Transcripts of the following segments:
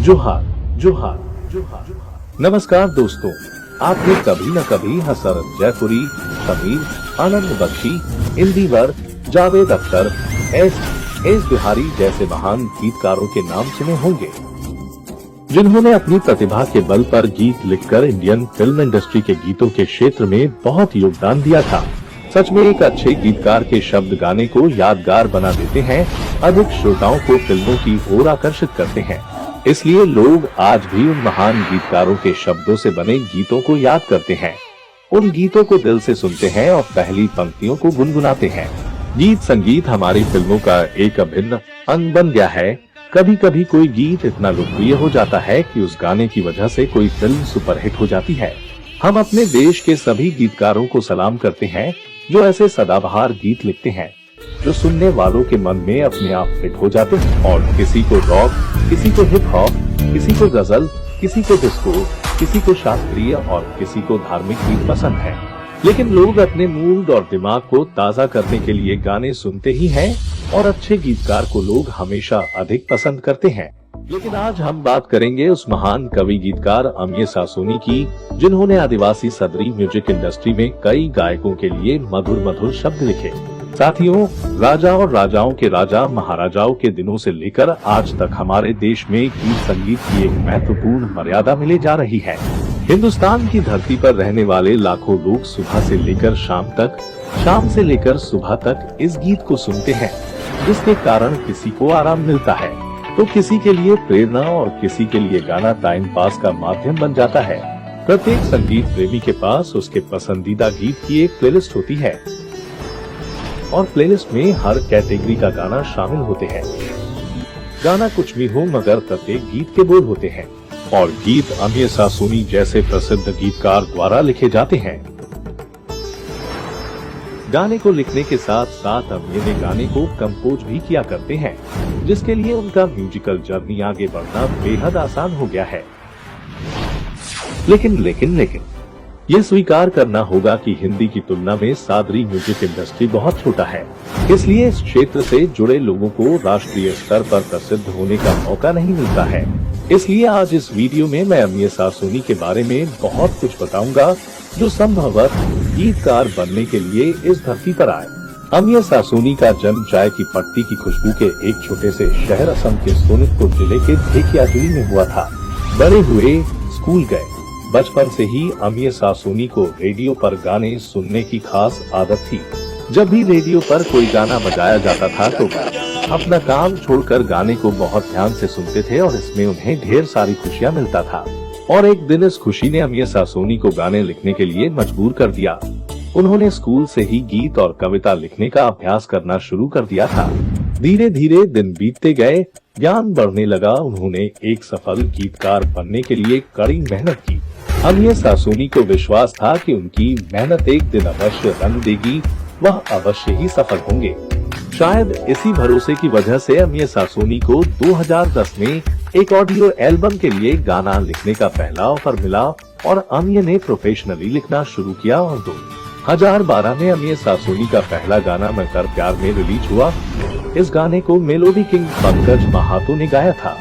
जोहार जोहार जोहार। नमस्कार दोस्तों, आपने कभी न कभी हसरत जयपुरी, समीर, आनंद बख्शी, इंदिवर, जावेद अख्तर, एस बिहारी जैसे महान गीतकारों के नाम सुने होंगे, जिन्होंने अपनी प्रतिभा के बल पर गीत लिखकर इंडियन फिल्म इंडस्ट्री के गीतों के क्षेत्र में बहुत योगदान दिया था। सच में एक अच्छे गीतकार के शब्द गाने को यादगार बना देते हैं, अधिक श्रोताओं को फिल्मों की ओर आकर्षित करते हैं। इसलिए लोग आज भी उन महान गीतकारों के शब्दों से बने गीतों को याद करते हैं, उन गीतों को दिल से सुनते हैं और पहली पंक्तियों को गुनगुनाते हैं। गीत संगीत हमारी फिल्मों का एक अभिन्न अंग बन गया है। कभी कभी कोई गीत इतना लोकप्रिय हो जाता है कि उस गाने की वजह से कोई फिल्म सुपरहिट हो जाती है। हम अपने देश के सभी गीतकारों को सलाम करते हैं जो ऐसे सदाबहार गीत लिखते हैं, जो सुनने वालों के मन में अपने आप फिट हो जाते हैं। और किसी को रॉक, किसी को हिप हॉप, किसी को गजल, किसी को डिस्को, किसी को शास्त्रीय और किसी को धार्मिक गीत पसंद है। लेकिन लोग अपने मूड और दिमाग को ताज़ा करने के लिए गाने सुनते ही हैं और अच्छे गीतकार को लोग हमेशा अधिक पसंद करते हैं। लेकिन आज हम बात करेंगे उस महान कवि गीतकार अमिय सासोनी की, जिन्होंने आदिवासी सदरी म्यूजिक इंडस्ट्री में कई गायकों के लिए मधुर मधुर शब्द लिखे। साथियों, राजा और राजाओं के राजा महाराजाओं के दिनों से लेकर आज तक हमारे देश में गीत संगीत की एक महत्वपूर्ण मर्यादा मिले जा रही है। हिंदुस्तान की धरती पर रहने वाले लाखों लोग सुबह से लेकर शाम तक, शाम से लेकर सुबह तक इस गीत को सुनते हैं, जिसके कारण किसी को आराम मिलता है तो किसी के लिए प्रेरणा और किसी के लिए गाना टाइम पास का माध्यम बन जाता है। प्रत्येक संगीत प्रेमी के पास उसके पसंदीदा गीत की एक प्लेलिस्ट होती है और प्लेलिस्ट में हर कैटेगरी का गाना शामिल होते हैं। गाना कुछ भी हो मगर प्रत्येक गीत के बोल होते हैं और गीत अमिय सासोनी जैसे प्रसिद्ध गीतकार द्वारा लिखे जाते हैं। गाने को लिखने के साथ साथ अमिय ने गाने को कंपोज भी किया करते हैं, जिसके लिए उनका म्यूजिकल जर्नी आगे बढ़ना बेहद आसान हो गया है। लेकिन ये स्वीकार करना होगा कि हिंदी की तुलना में सादरी म्यूजिक इंडस्ट्री बहुत छोटा है, इसलिए इस क्षेत्र से जुड़े लोगों को राष्ट्रीय स्तर पर प्रसिद्ध होने का मौका नहीं मिलता है। इसलिए आज इस वीडियो में मैं अमिय सासोनी के बारे में बहुत कुछ बताऊंगा, जो संभवतः गीतकार बनने के लिए इस धरती पर आए। अमिय सासोनी का जन्म चाय की पत्ती की खुशबू के एक छोटे से शहर असम के सोनितपुर जिले के धेकियाजुली में हुआ था। बड़े हुए, स्कूल गए। बचपन से ही अमिय सासोनी को रेडियो पर गाने सुनने की खास आदत थी। जब भी रेडियो पर कोई गाना बजाया जाता था तो अपना काम छोड़कर गाने को बहुत ध्यान से सुनते थे और इसमें उन्हें ढेर सारी खुशियाँ मिलता था। और एक दिन इस खुशी ने अमिय सासोनी को गाने लिखने के लिए मजबूर कर दिया। उन्होंने स्कूल से ही गीत और कविता लिखने का अभ्यास करना शुरू कर दिया था। धीरे धीरे दिन बीतते गए, ज्ञान बढ़ने लगा। उन्होंने एक सफल गीतकार बनने के लिए कड़ी मेहनत की। अमिय सासोनी को विश्वास था कि उनकी मेहनत एक दिन अवश्य रंग देगी, वह अवश्य ही सफल होंगे। शायद इसी भरोसे की वजह से अमिय सासोनी को 2010 में एक ऑडियो एल्बम के लिए गाना लिखने का पहला ऑफर मिला और अमिय ने प्रोफेशनली लिखना शुरू किया और 2012 में अमिय सासोनी का पहला गाना मैं कर प्यार में रिलीज हुआ। इस गाने को मेलोडी किंग पंकज महातो ने गाया था।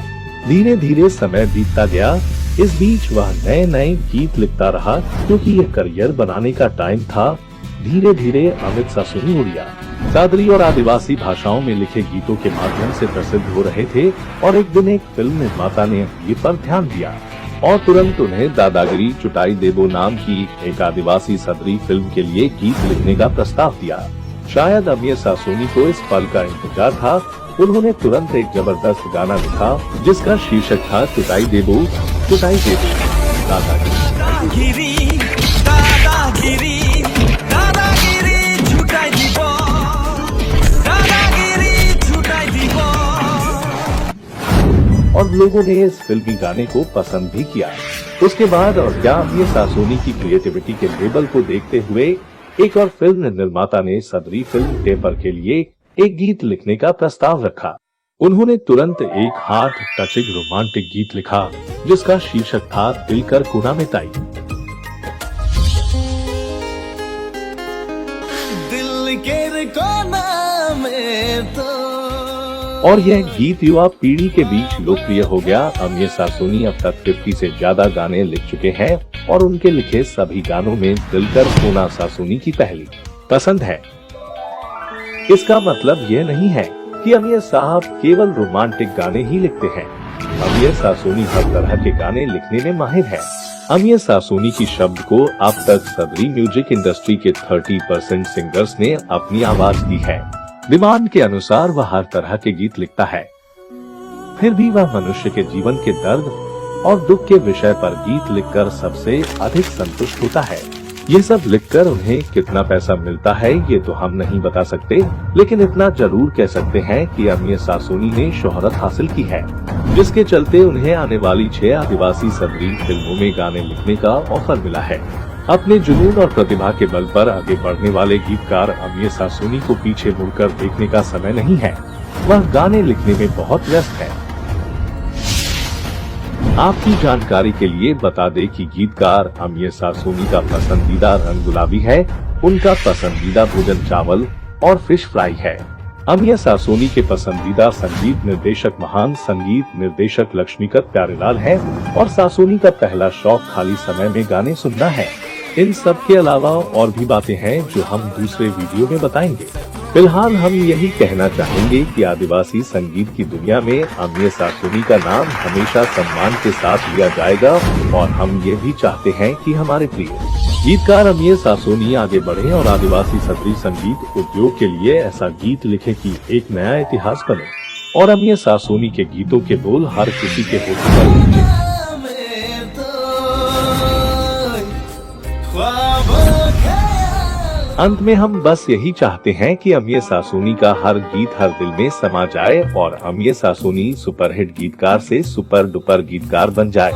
धीरे धीरे समय बीतता गया। इस बीच वह नए नए गीत लिखता रहा, क्योंकि यह करियर बनाने का टाइम था। धीरे धीरे अमिय सासोनी उड़िया, सादरी और आदिवासी भाषाओं में लिखे गीतों के माध्यम से प्रसिद्ध हो रहे थे और एक दिन एक फिल्म निर्माता ने ये पर ध्यान दिया और तुरंत उन्हें दादागिरी चुटाई देबो नाम की एक आदिवासी सदरी फिल्म के लिए गीत लिखने का प्रस्ताव दिया। शायद अमिय सासोनी को इस पल का इंतजार था। उन्होंने तुरंत एक जबरदस्त गाना लिखा, जिसका शीर्षक था चुटाई देबो दादागिरी। और लोगों ने इस फिल्मी गाने को पसंद भी किया। उसके बाद और क्या, अमिय सासोनी की क्रिएटिविटी के लेवल को देखते हुए एक और फिल्म निर्माता ने सदरी फिल्म टेपर के लिए एक गीत लिखने का प्रस्ताव रखा। उन्होंने तुरंत एक हार्ट टचिंग रोमांटिक गीत लिखा, जिसका शीर्षक था दिल कर कोना में ताई। दिल के कोना में तो और यह गीत युवा पीढ़ी के बीच लोकप्रिय हो गया। अमीर सासोनी अब तक 50 से ज्यादा गाने लिख चुके हैं और उनके लिखे सभी गानों में दिलकर सोना सासोनी की पहली पसंद है। इसका मतलब ये नहीं है कि अमीर साहब केवल रोमांटिक गाने ही लिखते हैं। अमीर सासोनी हर तरह के गाने लिखने में माहिर है। अमीर सासोनी की शब्द को अब तक सदरी म्यूजिक इंडस्ट्री के 30% सिंगर्स ने अपनी आवाज दी है। डिमांड के अनुसार वह हर तरह के गीत लिखता है, फिर भी वह मनुष्य के जीवन के दर्द और दुख के विषय पर गीत लिखकर सबसे अधिक संतुष्ट होता है। ये सब लिखकर उन्हें कितना पैसा मिलता है ये तो हम नहीं बता सकते, लेकिन इतना जरूर कह सकते हैं कि अमीर सासोनी ने शोहरत हासिल की है, जिसके चलते उन्हें आने वाली 6 आदिवासी सदरी फिल्मों में गाने लिखने का ऑफर मिला है। अपने जुनून और प्रतिभा के बल पर आगे बढ़ने वाले गीतकार अमीर सासोनी को पीछे मुड़कर देखने का समय नहीं है। वह गाने लिखने में बहुत व्यस्त है। आपकी जानकारी के लिए बता दें कि गीतकार अमीर सासोनी का पसंदीदा रंग गुलाबी है। उनका पसंदीदा भोजन चावल और फिश फ्राई है। अमीर सासोनी के पसंदीदा संगीत निर्देशक महान संगीत निर्देशक लक्ष्मीकांत प्यारेलाल है और सासोनी का पहला शौक खाली समय में गाने सुनना है। इन सब के अलावा और भी बातें हैं जो हम दूसरे वीडियो में बताएंगे। फिलहाल हम यही कहना चाहेंगे कि आदिवासी संगीत की दुनिया में अमीर सासोनी का नाम हमेशा सम्मान के साथ लिया जाएगा और हम ये भी चाहते हैं कि हमारे प्रिय गीतकार अमीर सासोनी आगे बढ़े और आदिवासी सदरी संगीत उद्योग के लिए ऐसा गीत लिखे कि एक नया इतिहास बने और अमीर सासोनी के गीतों के बोल हर किसी के होठ पर गूंजे। अंत में हम बस यही चाहते हैं कि अमीर सासोनी का हर गीत हर दिल में समा जाए और अमीर सासोनी सुपरहिट गीतकार से सुपर डुपर गीतकार बन जाए।